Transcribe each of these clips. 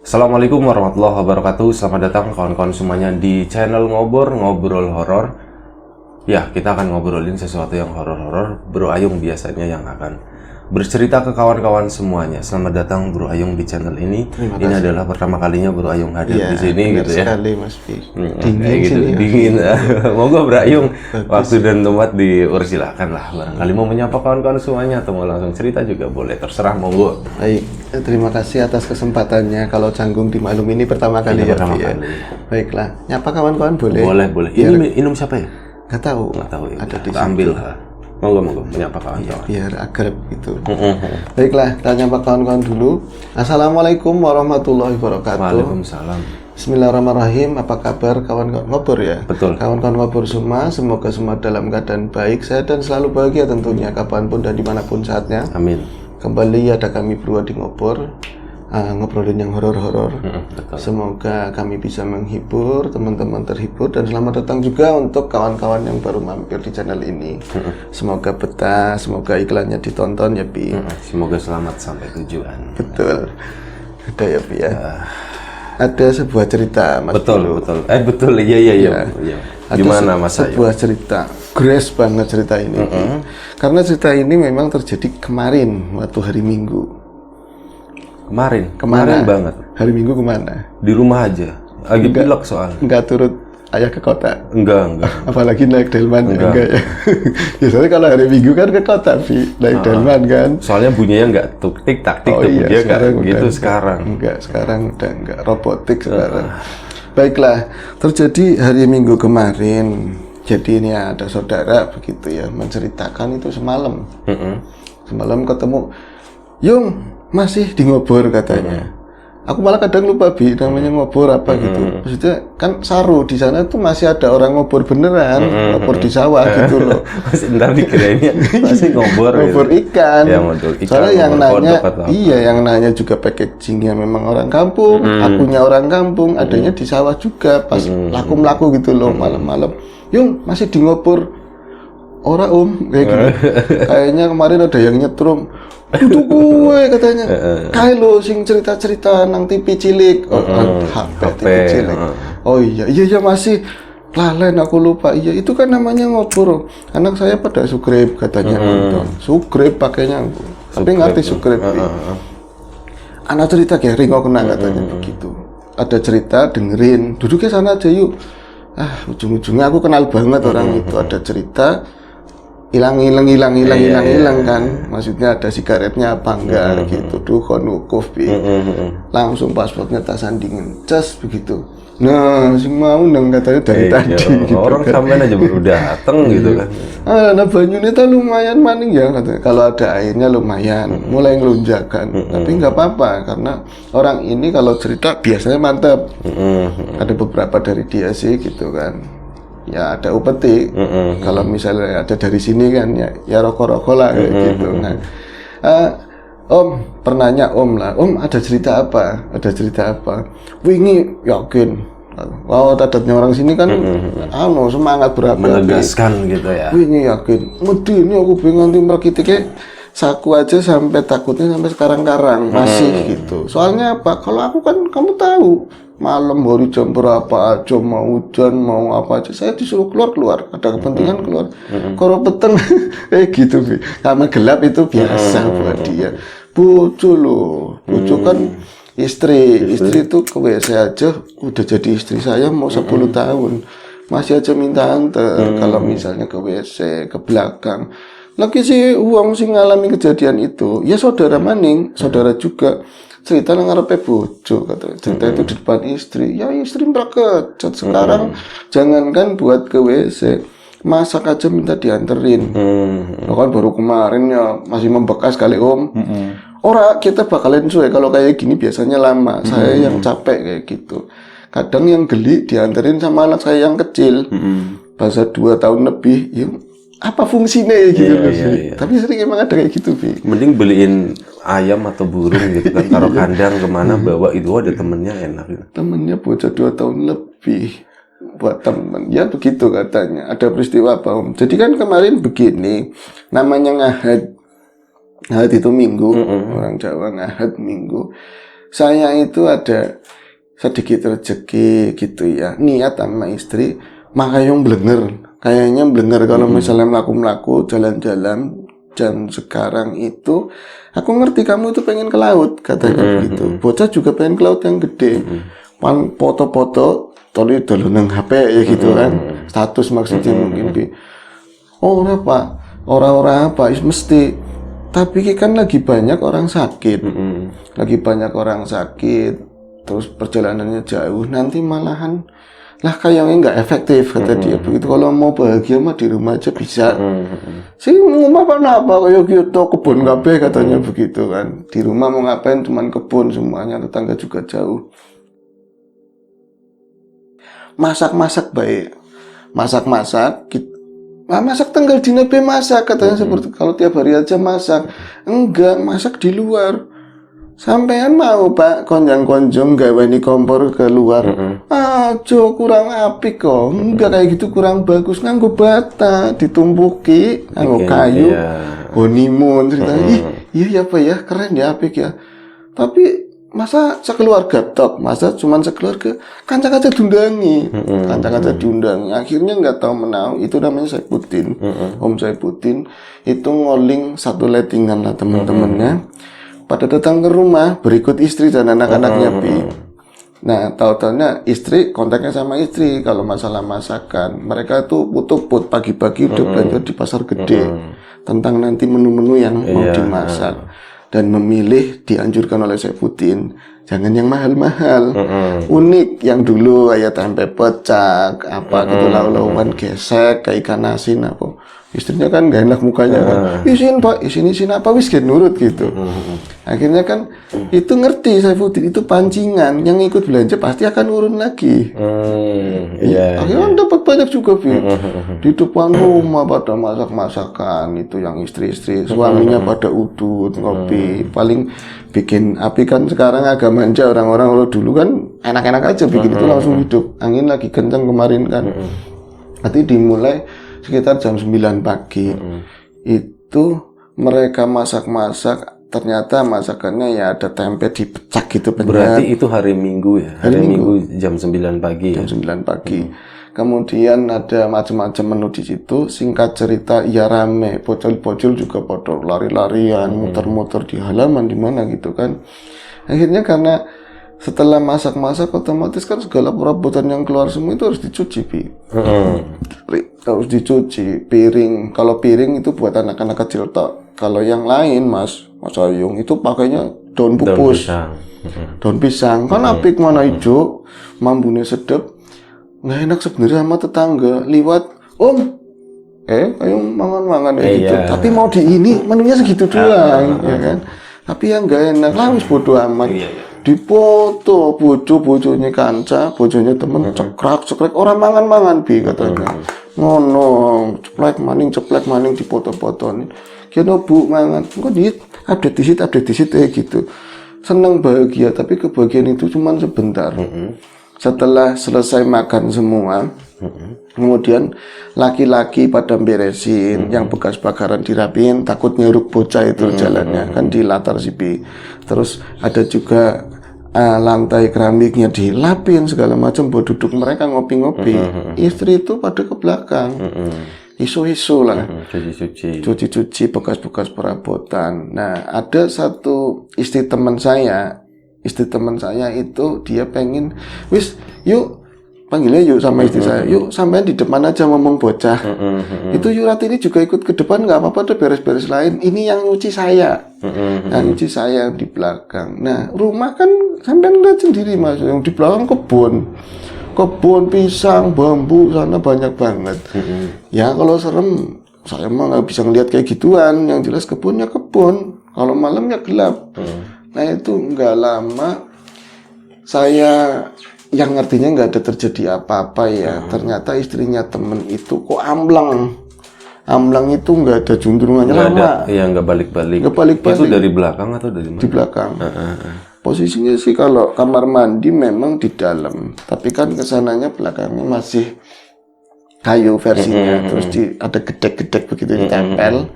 Assalamualaikum warahmatullahi wabarakatuh. Selamat datang kawan-kawan semuanya di channel Ngobrol Horor. Ya, kita akan ngobrolin sesuatu yang horor-horor. Bro Ayung biasanya yang akan bercerita ke kawan-kawan semuanya. Selamat datang Bro Ayung di channel ini. Ini adalah pertama kalinya Bro Ayung hadir di sini gitu ya. Sekali Mas Fi. Dingin gitu, sini, dingin. Monggo Bro Ayung, waktu dan tempat dipersilakan lah. Barangkali mau menyapa kawan-kawan semuanya atau mau langsung cerita juga boleh, terserah monggo. Baik, terima kasih atas kesempatannya. Kalau Canggung dimaklum ini pertama kali ya. Baiklah, nyapa kawan-kawan boleh. Boleh. Ini minum siapa ya? Nggak tahu Ya. ada di kita ambil lah. Monggo menyapa kawan-kawan. Biar akrab gitu. Baiklah, kita nyapa kawan-kawan dulu. Assalamualaikum warahmatullahi wabarakatuh. Waalaikumsalam. Bismillahirrahmanirrahim. Apa kabar kawan-kawan ngobor ya? Betul. Kawan-kawan ngobor semua, semoga semua dalam keadaan baik, sehat dan selalu bahagia tentunya kapanpun dan dimanapun saatnya. Amin. Kembali ada kami berdua di ngobor. Ngobrolin yang horor-horor. Semoga kami bisa menghibur, teman-teman terhibur, dan selamat datang juga untuk kawan-kawan yang baru mampir di channel ini. Semoga betah, semoga iklannya ditonton ya Pi. Semoga selamat sampai tujuan. Betul. Ada ya Pi ya. Ada sebuah cerita Mas. Betul. Iya. Gimana Mas? Sebuah cerita, grace banget cerita ini. Karena cerita ini memang terjadi kemarin waktu hari Minggu. Kemarin banget. Hari Minggu kemana? Di rumah aja. Lagi pilek soalnya. Enggak turut ayah ke kota? Enggak. Apalagi naik delman? Enggak ya. Biasanya kalau hari Minggu kan ke kota, Vi. Naik delman kan. Soalnya bunyinya enggak tuk tik tak tik. Iya, dia enggak gitu udah, sekarang. Enggak, sekarang udah enggak robotik sekarang. Baiklah, terjadi hari Minggu kemarin. Jadi ini ada saudara begitu ya menceritakan itu semalam. Semalam ketemu, Yung masih di ngobor katanya. Aku malah kadang lupa Bi namanya ngobor apa gitu. Maksudnya kan Saru di sana tuh masih ada orang ngobor beneran, ngobor di sawah gitu loh. Masih entar dikirainnya masih ngobor ikan. Ya, ikan. Soalnya yang nanya, yang nanya juga packagingnya memang orang kampung, akunya orang kampung, adanya di sawah juga pas laku-laku gitu loh malam-malam. Yung masih di ngobor. Ora kayak gitu. Kayaknya kemarin ada yang nyetrum. Kudu gue katanya. Kayak lo sing cerita-cerita nang TV cilik. HP TV cilik. Oh iya masih lalen aku lupa. Iya itu kan namanya ngobor. Anak saya pada sugrip katanya nonton. Sugrip pakainya. Tapi ngerti sugrip. Anak cerita kayak ringo kena katanya begitu. Ada cerita dengerin. Duduknya sana aja yuk. Ujung-ujungnya aku kenal banget orang itu. Ada cerita hilang kan, maksudnya ada sigaretnya apa enggak gitu, dukun wukuf Bi. Langsung paspornya tak sandingin, cas begitu. Nah, sing mau nang katanya dari tadi gitu, orang kan. Sampean aja baru dateng gitu kan. Nah banyune ta lumayan maning ya katanya. Kalau ada airnya lumayan, mulai ngelunjakan. Tapi nggak apa-apa karena orang ini kalau cerita biasanya mantap. Ada beberapa dari dia sih gitu kan. Ya ada upeti, kalau misalnya ada dari sini kan ya rokok-rokok lah kayak gitu. Nah, Om pernahnya Om ada cerita apa? Wingi yakin. Wow, adatnya orang sini kan, semangat berapa? Menegaskan gitu ya. Wingi yakin. Medini aku bingung nanti merkitiknya saku aja sampai takutnya sampai sekarang-karang masih gitu. Soalnya apa? Kalau aku kan kamu tahu. Malam hari jam berapa aja mau hujan mau apa aja saya disuruh keluar ada kepentingan keluar kalau peteng gitu Bi. Sama gelap itu biasa buat dia. Bojo kan istri itu ke WC aja udah jadi istri saya mau 10 tahun masih aja minta antar kalau misalnya ke WC ke belakang lagi sih uang sih ngalami kejadian itu ya saudara maning saudara juga cerita nang ngarepe bojo katanya cerita itu di depan istri ya istri merakecat sekarang jangankan buat ke WC masak aja minta dianterin kan baru kemarin ya masih membekas kali Om ora kita bakalan suwe kalau kayak gini biasanya lama saya yang capek kayak gitu kadang yang geli dianterin sama anak saya yang kecil bahasa 2 tahun lebih ya apa fungsinya gitu iya. Tapi sering emang ada kayak gitu Bi. Mending beliin ayam atau burung gitu kan taruh kandang kemana bawa itu ada temennya enak gitu. Temennya bocah 2 tahun lebih buat temen ya begitu katanya ada peristiwa apa Om jadi kan kemarin begini namanya ngahad itu minggu orang Jawa ngahad minggu saya itu ada sedikit rezeki gitu ya, niat sama istri, makanya blenger. Kayaknya blenger kalau misalnya melaku-melaku jalan-jalan dan sekarang itu aku ngerti kamu itu pengen ke laut katanya begitu. Bocah juga pengen ke laut yang gede. Pan foto-foto toli dolanan HP ya gitu kan. Status maksudnya mungkin Bi. Oh apa? Orang-orang apa? Mesti. Tapi kan lagi banyak orang sakit. Lagi banyak orang sakit. Terus perjalanannya jauh. Nanti malahan lah kayaknya nggak efektif kata dia begitu. Kalau mau bahagia mah di rumah aja bisa. Sih mau makan apa kayak gitu kebun kabeh katanya begitu kan. Di rumah mau ngapain cuman kebun semuanya, tetangga juga jauh. Masak-masak baik. Masak-masak masak tanggal dina be masak katanya seperti kalau tiap hari aja masak. Enggak, masak di luar. Sampean mau Pak konjang-konjong gaweni kompor ke luar. Ajo kurang apik kok. Enggak kayak gitu kurang bagus nganggo bata ditumpuki nganggo kayu. Honeymoon ceritanya. Iya ya Pak ya, keren ya apik ya. Tapi masa sekeluarga tok, masa cuman sekeluarga kanca-kanca diundangi. Kanca-kanca diundangi. Akhirnya nggak tahu menau itu namanya Saipuddin. Om Saipuddin itu ngoling satu lettingan lah teman-temannya. Pada datang ke rumah berikut istri dan anak-anaknya Bi. Nah, tahu-tahunya istri kontaknya sama istri kalau masalah masakan. Mereka tuh put pagi-pagi udah belanja di pasar gede tentang nanti menu-menu yang mau dimasak dan memilih dianjurkan oleh Saipuddin jangan yang mahal-mahal, unik yang dulu kayak tempe pecak apa gitu lauk-laukan gesek kayak ikan asin apa. Istrinya kan gak enak mukanya kan. Isin Pak, isin apa wis gak nurut gitu. Akhirnya kan itu ngerti Saipuddin itu pancingan yang ikut belanja pasti akan urun lagi. Akhirnya dapat banyak juga Bi. Di depan rumah pada masak-masakan itu yang istri-istri, suaminya pada udut ngopi. Paling bikin api kan sekarang agak manja orang-orang kalau dulu kan enak-enak aja bikin itu langsung hidup. Angin lagi kencang kemarin kan. Nanti dimulai sekitar jam 9 pagi itu mereka masak-masak, ternyata masakannya ya ada tempe dipecak gitu benar. Berarti itu hari Minggu ya? Hari Minggu jam 9 pagi. Jam 9 pagi. Kemudian ada macam-macam menu di situ. Singkat cerita ya rame, bocil-bocil juga pada lari-larian, muter-muter di halaman di mana gitu kan. Akhirnya karena setelah masak-masak otomatis kan segala perabotan yang keluar semua itu harus dicuci Bi. Harus dicuci piring. Kalau piring itu buat anak-anak kecil tok. Kalau yang lain Mas Ayung itu pakainya daun pupus, daun pisang. Kan apik mana hijau, mambune sedep. Nggak enak sebenarnya sama tetangga. Liwat, Om, ayo mangan-mangan gitu. Tapi mau di ini menunya segitu doang, ya kan? Tapi yang nggak enak lah wis bodo amat. Dipoto bojo-bojonya kanca, bojonya temen cekrek orang mangan-mangan Bi katanya. Ngono, ceplek maning dipoto-poton. Kira Bu mangan, kok diit update di situ gitu. Senang bahagia, tapi kebahagiaan itu cuma sebentar. Setelah selesai makan semua, kemudian laki-laki pada beresin, yang bekas bakaran dirapiin, takut nyeruk bocah itu jalannya, kan di latar sipi. Terus ada juga lantai keramiknya dilapin segala macam buat duduk mereka ngopi-ngopi. Istri itu pada ke belakang, isu-isu lah, cuci-cuci bekas-bekas perabotan. Nah, ada satu istri teman saya itu dia pengen wis yuk panggilnya yuk sama istri saya, yuk sampean di depan aja ngomong bocah. Itu Yurat ini juga ikut ke depan nggak apa-apa, ada beres-beres lain. Ini yang nyuci saya, yang nyuci saya di belakang. Nah rumah kan sampean lihat sendiri Mas, yang di belakang kebun pisang, bambu sana banyak banget. Ya kalau serem saya mah nggak bisa ngeliat kayak gituan. Yang jelas kebunnya kebun, kalau malamnya gelap. Nah itu nggak lama saya yang ngertinya nggak ada terjadi apa-apa ya. Ternyata istrinya temen itu kok amblang itu nggak ada juntrungannya lama. Iya nggak balik-balik. Itu dari belakang atau dari mana? Di belakang. Posisinya sih kalau kamar mandi memang di dalam, tapi kan kesananya belakangnya masih kayu versinya. Terus ada gedek-gedek begitu ditempel.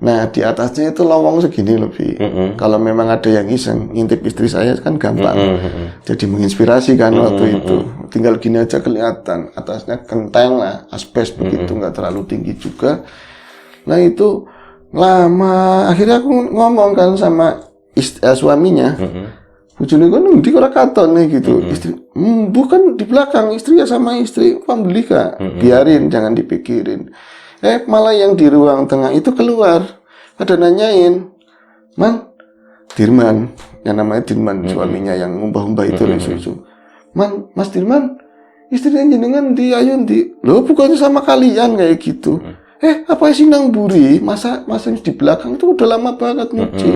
Nah, di atasnya itu lowong segini lebih. Kalau memang ada yang iseng ngintip istri saya kan gampang. Jadi menginspirasi kan waktu itu. Tinggal gini aja kelihatan. Atasnya genteng lah, aspes begitu, nggak terlalu tinggi juga. Nah itu lama. Akhirnya aku ngomong kan sama suaminya. Bojone kan di ora katon nih gitu. Istri, bukan di belakang, istri ya sama istri pembeli Kak. Biarin, jangan dipikirin. Malah yang di ruang tengah itu keluar. Pada nanyain, Man, Dirman, yang namanya Dirman, suaminya yang umbah-umbah itu isu-isu. Man, Mas Dirman, istrinya jenengan di ayun di, loh bukannya sama kalian kayak gitu. Apa sih nang buri? Masa di belakang itu udah lama banget nyuci.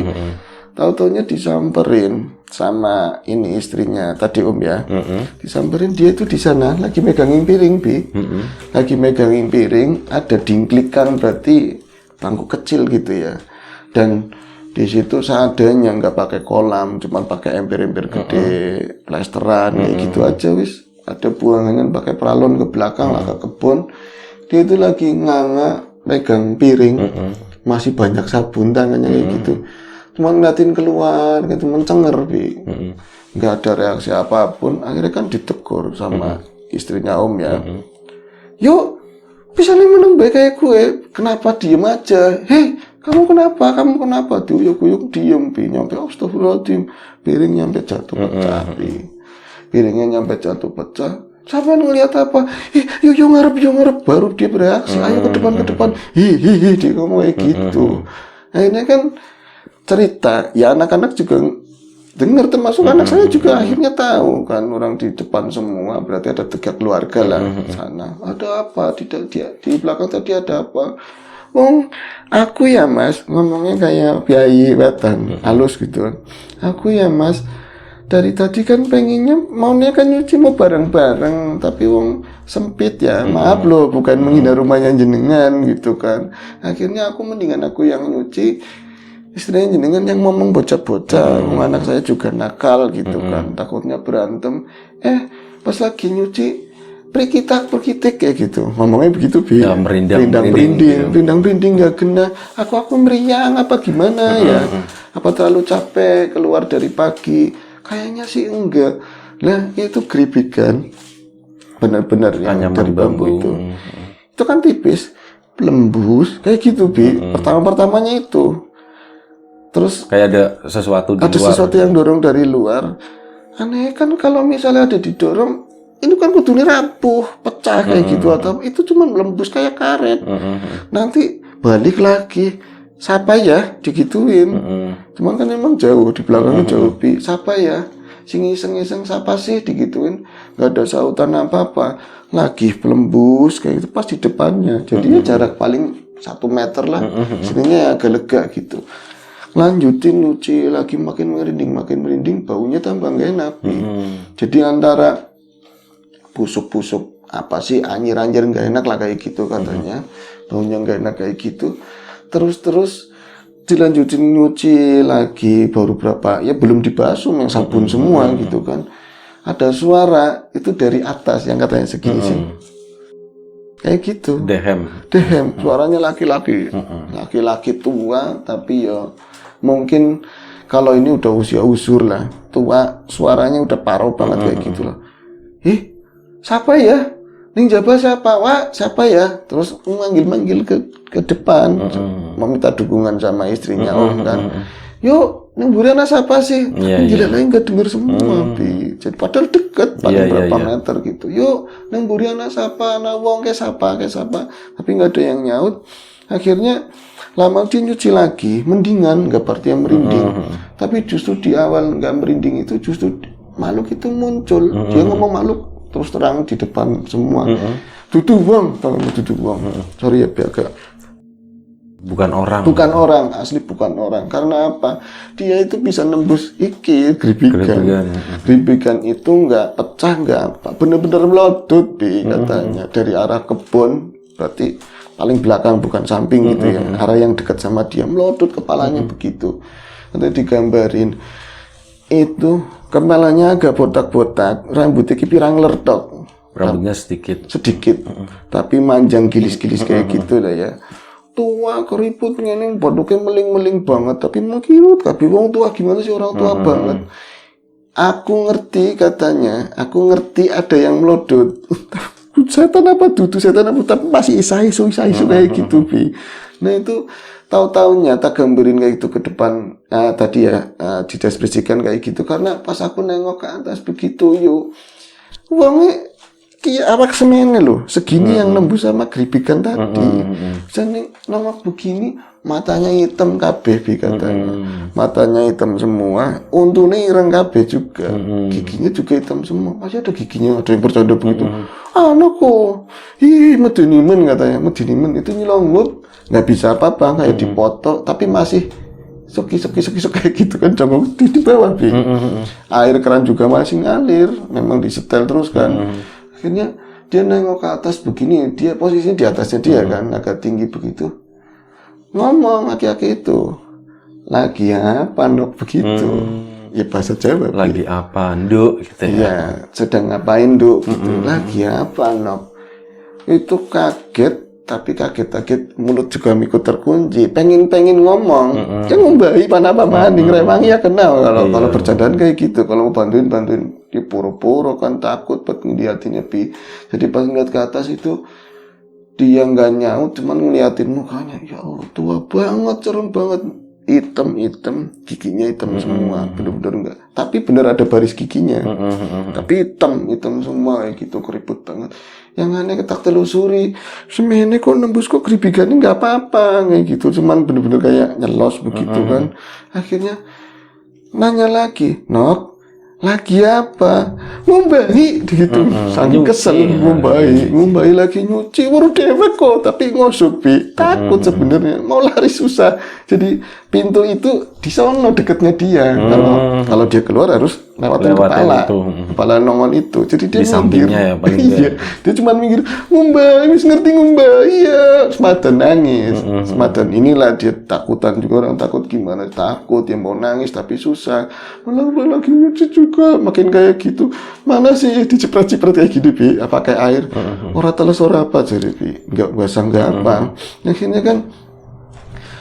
Tahu-taunya disamperin sama ini istrinya tadi Om ya. Disamperin, dia itu di sana lagi megangin piring, Bi. Lagi megangin piring, ada dingklikan berarti bangku kecil gitu ya. Dan di situ seadanya, nggak pakai kolam, cuma pakai ember-ember gede, plesteran kayak gitu aja wis. Ada buangan pakai peralon ke belakang lah ke kebun. Dia itu lagi nganga megang piring. Masih banyak sabun tangannya kayak gitu. Cuma ngeliatin keluar, gitu, mencenger, Bi. Nggak ada reaksi apapun. Akhirnya kan ditegur sama istrinya Om ya. Yuk, bisa nih menang baik kayak gue. Kenapa diem aja? Hei, kamu kenapa? Kamu kenapa? Diuyuk-uyuk diem, Bi. Nyampe astagfirullahaladzim. Piring nyampe jatuh pecah, Bi. Piringnya nyampe jatuh pecah. Siapa yang ngeliat apa? Yuk ngarep. Baru dia bereaksi. Ayo ke depan. Hihihi, dia ngomong kayak gitu. Akhirnya kan cerita, ya anak-anak juga dengar, termasuk anak saya juga akhirnya tahu kan, orang di depan semua, berarti ada 3 keluarga lah sana. Ada apa? Di belakang tadi ada apa? Aku ya Mas, ngomongnya kayak biayi wetan, halus gitu kan. Aku ya Mas, dari tadi kan pengennya maunya kan nyuci mau bareng-bareng, tapi sempit ya, maaf loh, bukan menghina rumahnya jenengan gitu kan. Akhirnya mendingan aku yang nyuci, istrinya jenengan yang ngomong bocah-bocah. Anak saya juga nakal gitu kan, takutnya berantem. Pas lagi nyuci perkitik kayak gitu, ngomongnya begitu, Bi. Ya, merinding nggak kena. Aku meriang apa gimana ya? Apa terlalu capek keluar dari pagi? Kayaknya sih enggak. Lah itu geribikan, benar-benar yang dari bambu itu. Itu kan tipis, lembus kayak gitu, Bi. Pertamanya itu. Terus kayak ada sesuatu di luar. Ada sesuatu yang dorong dari luar. Aneh kan kalau misalnya ada didorong, ini kan kudune rapuh, pecah kayak gitu, atau itu cuma lembus kayak karet. Nanti balik lagi, siapa ya digituin. Cuman kan emang jauh, di belakangnya jauh, Bi. Siapa ya? Sing iseng-iseng siapa sih digituin? Gak ada sautan apa-apa. Lagi pelembus kayak gitu pas di depannya. Jadi ya jarak paling 1 meter lah. Sininya ya agak lega gitu. Lanjutin nyuci lagi, makin merinding, baunya tambah gak enak. Jadi antara busuk-busuk apa sih, anjir gak enak lah kayak gitu katanya. Baunya gak enak kayak gitu. Terus dilanjutin nyuci lagi, baru berapa ya, belum dibasuh yang sabun semua gitu kan. Ada suara itu dari atas yang katanya segini sih. Kayak gitu. Dehem. Suaranya laki-laki. Laki-laki tua, tapi ya mungkin kalau ini udah usia usur lah, tua, suaranya udah parau banget kayak gitu lah. Siapa ya? Ning jaba siapa? Wah, siapa ya? Terus manggil ke depan, meminta dukungan sama istrinya Om kan. Yuk, ning buri anak siapa sih? Gila lain gak denger semua, Bi. Jadi padahal deket, paling berapa meter gitu. Yuk, ning buri anak siapa? Anak wong kayak siapa? Tapi nggak ada yang nyaut. Akhirnya lama dia nyuci lagi, mendingan, nggak berarti yang merinding. Tapi justru di awal nggak merinding itu justru makhluk itu muncul. Dia ngomong makhluk terus terang di depan semua. Dudu wong, sorry ya agak. Bukan orang, asli bukan orang. Karena apa? Dia itu bisa nembus geribikan itu nggak pecah, nggak apa, bener-bener melodot, Bi, katanya dari arah kebun, berarti paling belakang bukan samping gitu ya, arah yang dekat sama dia, melodot kepalanya begitu. Nanti digambarin itu kepalanya agak botak-botak, rambutnya pirang lertok, rambutnya sedikit, tapi manjang gilis-gilis kayak gitu lah ya. tua keriput ngene bodoke meling-meling banget tapi mengkirut kabeh wong tua gimana sih orang tua banget. Aku ngerti katanya, aku ngerti ada yang melodot. Setan apa dudu setan apa tapi masih isu kayak gitu Bi. Nah itu tahu-taunya tak gambarin kayak gitu ke depan tadi ya dideskripsikan kayak gitu karena pas aku nengok ke atas begitu yuk uangnya kayak apa semene loh segini yang nembus sama geribikan tadi. Jadi nengok begini matanya hitam kabeh Bi katanya. Matanya hitam semua, untune ireng kabeh juga. Giginya juga hitam semua. Masih ada giginya, ada yang bercanda begitu. Anakku, medenimen katanya, medenimen itu nyelongut, nggak bisa apa-apa kayak dipoto, tapi masih soki kayak gitu kan jongkok di bawah Bi. Air keran juga masih ngalir, memang disetel terus kan. Akhirnya dia nengok ke atas begini, dia posisinya di atasnya dia kan, agak tinggi begitu. Ngomong aki-aki itu lagi apa Nduk begitu ya bahasa Jawa lagi apa Nduk gitu ya sedang ngapain Nduk gitu lagi apa Nduk itu kaget tapi kaget mulut juga ikut terkunci pengen ngomong yang ngombai apa maning rewangi ya kenal kalau bercandaan kayak gitu kalau mau bantuin di puro-puro kan takut buat ngeliatinnya Bi jadi pas ngeliat ke atas itu dia nggak nyaut cuman ngeliatin mukanya ya Allah tua banget cerem banget hitam giginya hitam semua bener-bener enggak tapi bener ada baris giginya tapi hitam semua kayak gitu keriput banget yang aneh ketak telusuri semene kok nembus kok geribigannya nggak apa-apa kayak gitu cuman bener-bener kayak nyelos begitu kan akhirnya nanya lagi Nok lagi apa ngumbahi gitu saking kesel ngumbahi lagi nyuci baru dewek kok tapi ngosok Bi takut sebenarnya mau lari susah jadi pintu itu di sono deketnya dia kalau dia keluar harus lewatin kepala nongol itu jadi dia di minggir ya, iya dia cuma minggir ngumbahi ngerti ngumbahi ya semadan nangis semadan inilah dia takutan juga orang takut gimana takut yang mau nangis tapi susah malah lagi nyuci juga makin kayak gitu mana sih dicepret-cepret kayak gini Bi pakai air orang teles orang apa jadi Bi nggak basah nggak apa akhirnya kan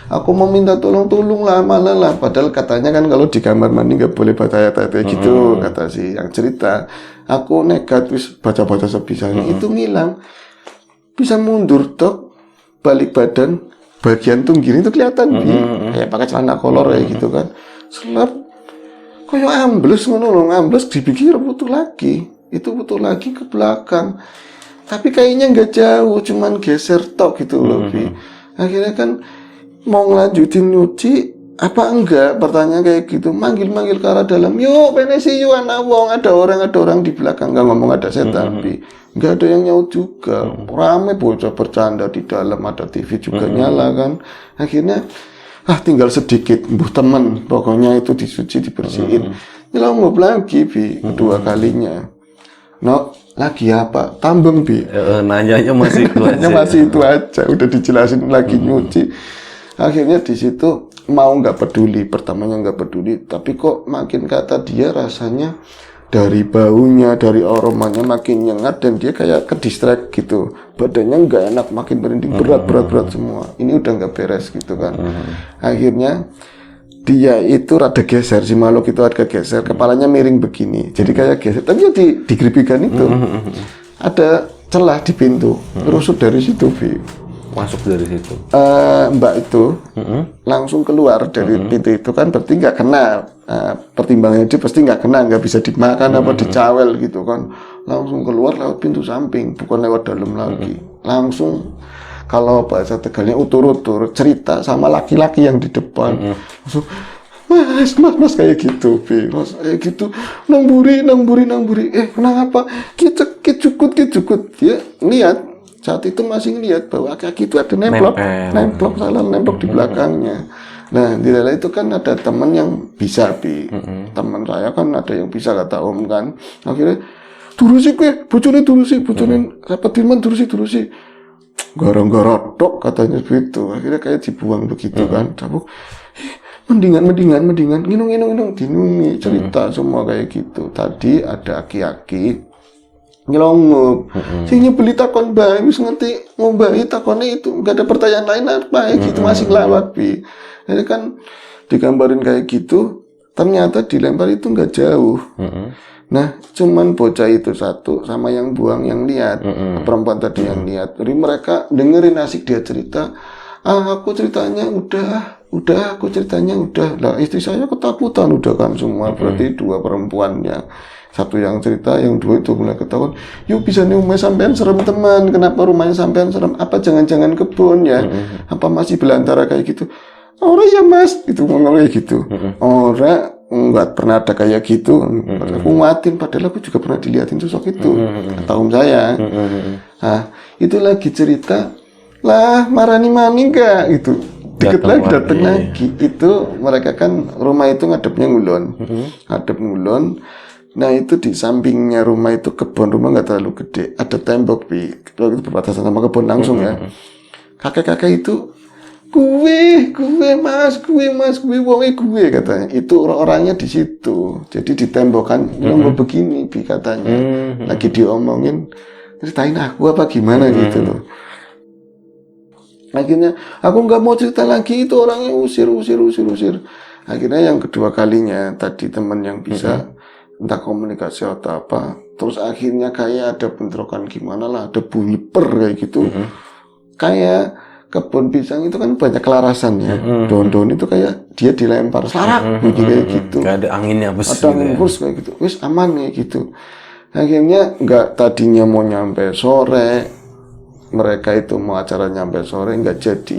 aku mau minta tolong lah malah lah padahal katanya kan kalau di kamar mandi nggak boleh bataya-taya gitu kata si yang cerita aku nekat wis baca sebisanya itu ngilang bisa mundur tok balik badan bagian tunggiring itu kelihatan Bi kayak pakai celana kolor kayak gitu kan selap kayak ambles ambles dipikir butuh lagi ke belakang tapi kayaknya nggak jauh cuman geser tok gitu loh Bi akhirnya kan mau ngelanjutin nyuci apa enggak pertanyaan kayak gitu manggil ke arah dalam yuk penesi yuk anak wong ada orang di belakang nggak ngomong ada setan Bi nggak ada yang nyaut juga rame bocah bercanda di dalam ada TV juga nyala kan akhirnya tinggal sedikit mbuh temen pokoknya itu disuci dibersihin nyelongup lagi Bi kedua kalinya lagi apa tambeng Bi nanyanya masih itu aja udah dijelasin lagi nyuci akhirnya di situ mau nggak peduli pertamanya nggak peduli tapi kok makin kata dia rasanya dari baunya dari aromanya makin nyengat dan dia kayak ke distract gitu badannya nggak enak makin merinding berat semua ini udah nggak beres gitu kan akhirnya dia itu rada geser si makhluk itu agak geser kepalanya miring begini jadi kayak geser tapi ya di geribikan itu ada celah di pintu rusuk dari situ Vi masuk dari situ mbak itu langsung keluar dari pintu itu kan berarti nggak kena pertimbangannya dia pasti nggak kena nggak bisa dimakan apa dicawel gitu kan langsung keluar lewat pintu samping bukan lewat dalam lagi langsung kalau bahasa Tegalnya utur-utur cerita sama laki-laki yang di depan langsung mas kayak gitu Bi mas kayak gitu namburi kenapa kita cukut dia lihat saat itu masih ngeliat bahwa kaki itu ada nemplok di belakangnya. Nah di dalam itu kan ada teman yang bisa Bi teman saya kan ada yang bisa kata om kan akhirnya turusi kue bocone apa dirman turusi garang-garang tok katanya begitu akhirnya kayak dibuang begitu kan cabuk mendingan nginung dinungi cerita semua kayak gitu tadi ada aki-aki nyelongup. Sing nyebeli takon bae wis ngerti ngombahi takone itu, enggak ada pertanyaan lain apa gitu masih ngelawak Bi. Jadi kan digambarin kayak gitu, ternyata dilempar itu enggak jauh. Nah, cuman bocah itu satu sama yang buang yang lihat, perempuan tadi yang lihat. Jadi mereka dengerin asik dia cerita, aku ceritanya udah, aku ceritanya udah. Lah istri saya ketakutan udah kan semua, berarti dua perempuannya. Satu yang cerita, yang dua itu mulai ketahuan. Yuk bisa nih rumah sampean serem teman. Kenapa rumahnya sampean serem? Apa jangan-jangan kebun ya? Apa masih belantara kayak gitu? Orang ya mas, itu ngomong kayak gitu. Orang nggak pernah ada kayak gitu. Aku nguatin, padahal aku juga pernah dilihatin sosok itu. Kata om saya. Nah, itu lagi cerita. Lah, marani mani enggak gitu. Dikit lagi dateng lagi. Itu mereka kan rumah itu ngadepnya ngulon. Ngadep ngulon. Nah itu di sampingnya rumah itu kebun, rumah nggak terlalu gede, ada tembok Bi, kalau itu berbatasan sama kebun langsung ya. Kakek-kakek itu gue mas wonge gue katanya, itu orangnya di situ, jadi ditembokkan nomor begini Bi katanya, lagi diomongin, ceritain aku apa gimana gitu loh. Akhirnya aku nggak mau cerita lagi, itu orangnya usir. Akhirnya yang kedua kalinya tadi teman yang bisa entah komunikasi atau apa, terus akhirnya kayak ada bentrokan gimana lah, ada bunyi per kayak gitu, kayak kebun pisang itu kan banyak kelarasan ya, daun-daun itu kayak dia dilempar selarak kayak gitu, kayak ada anginnya bus, ada angin bus kayak gitu, wis aman kayak gitu. Akhirnya nggak, tadinya mau nyampe sore, mereka itu mau acara nyampe sore nggak jadi,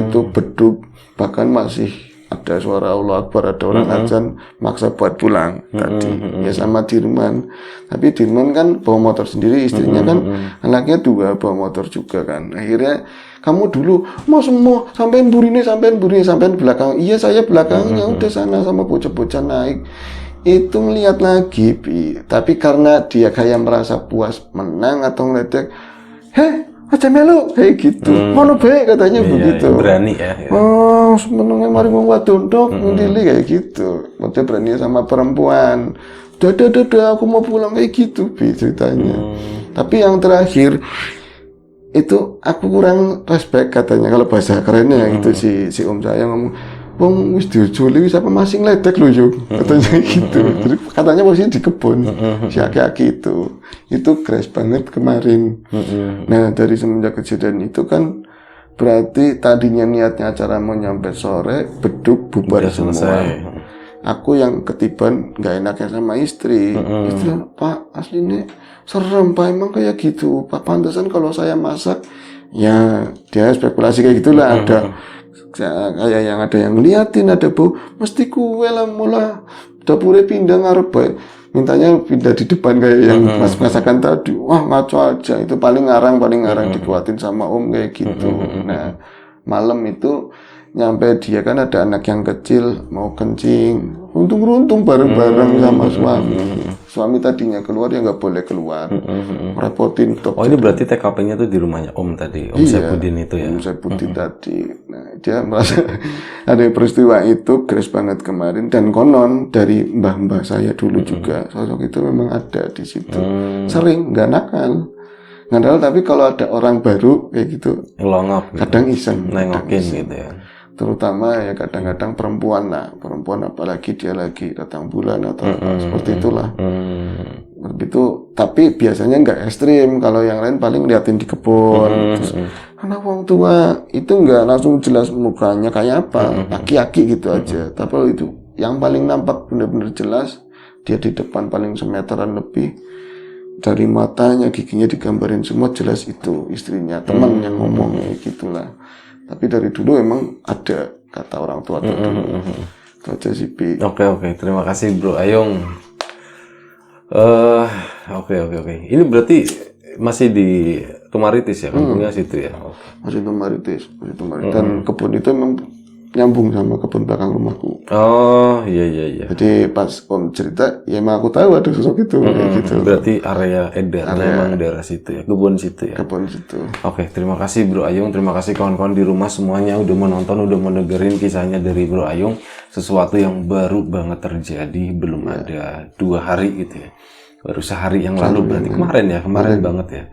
itu beduk, bahkan masih ada suara Allah Akbar, ada orang azan, maksa buat pulang tadi. Ya sama Dirman. Tapi Dirman kan bawa motor sendiri, istrinya kan anaknya dua bawa motor juga kan. Akhirnya kamu dulu mas mau sampein burine sampein belakang. Iya saya belakangnya, udah sana sama bocah-bocah naik. Itu ngeliat lagi Bi. Tapi karena dia kayak merasa puas menang atau ngeledek, aja melu kayak gitu, mana baik katanya begitu. Berani ya. Oh, sebenarnya mari mau wadondok, ngintili kayak gitu. Maksudnya berani sama perempuan. Dadah, aku mau pulang kayak gitu, Bi ceritanya. Tapi yang terakhir itu aku kurang respect katanya, kalau bahasa kerennya itu si om saya ngomong, wong wis diujuli wis apa masih ngeledek lho yuk, katanya gitu. Jadi katanya posisi di kebun si aki-aki itu crash banget kemarin. Nah dari semenjak kejadian itu kan berarti tadinya niatnya acara mau nyampe sore, beduk bubar semua. Aku yang ketiban nggak enaknya sama istri. Istri, Pak aslinya serem Pak, emang kayak gitu Pak, pantesan kalau saya masak ya dia spekulasi kayak gitulah, ada kayak yang ada yang ngeliatin, ada bau, mesti kue lah mula dapurnya pindah ngarep baik, mintanya pindah di depan kayak yang mas masakan tadi. Wah ngaco aja, itu paling ngarang dikuatin sama om kayak gitu. Nah malam itu nyampe dia kan ada anak yang kecil mau kencing, untung bareng-bareng sama suami tadinya keluar ya nggak boleh keluar, repotin dokter. Oh ini berarti TKP-nya tuh di rumahnya om tadi, om Saifuddin itu ya? Om Saifuddin tadi. Nah dia merasa ada peristiwa itu crash banget kemarin, dan konon dari mbah-mbah saya dulu juga sosok itu memang ada di situ, sering nggak nakal, tapi kalau ada orang baru kayak gitu ngelongok, kadang iseng, nengokin gitu ya. Terutama ya kadang-kadang perempuan apalagi dia lagi datang bulan atau seperti itulah. Begitu, tapi biasanya nggak ekstrim. Kalau yang lain paling liatin di kebun. Karena orang tua itu nggak langsung jelas mukanya kayak apa, aki-aki gitu aja. Tapi itu yang paling nampak benar-benar jelas, dia di depan paling semeteran lebih. Dari matanya, giginya digambarin semua jelas itu istrinya, teman yang ngomongnya gitulah. Tapi dari dulu emang ada kata orang tua dulu. Itu aja sih Bi. Oke, terima kasih Bro Ayung. Oke. Ini berarti masih di Tumaritis ya, kampungnya situ ya? Masih Tumaritis. Dan kebun itu emang nyambung sama kebun belakang rumahku. Oh iya. Jadi pas om cerita, ya emang aku tahu ada sosok itu kayak gitu. Berarti area memang daerah situ ya, kebun situ ya. Kebun situ. Oke, terima kasih Bro Ayung, terima kasih kawan-kawan di rumah semuanya udah menonton, udah mendengerin kisahnya dari Bro Ayung. Sesuatu yang baru banget terjadi, belum ada 2 hari gitu ya. Baru sehari yang lalu berarti kemarin banget ya.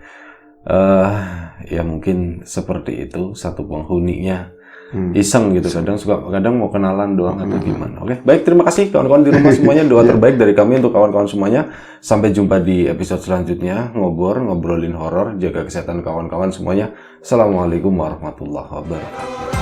Ya mungkin seperti itu, satu penghuninya iseng gitu, kadang mau kenalan doang atau gimana. Oke, baik, terima kasih kawan-kawan di rumah semuanya. Doa terbaik dari kami untuk kawan-kawan semuanya. Sampai jumpa di episode selanjutnya. Ngobrolin horor, jaga kesehatan kawan-kawan semuanya. Assalamualaikum warahmatullahi wabarakatuh.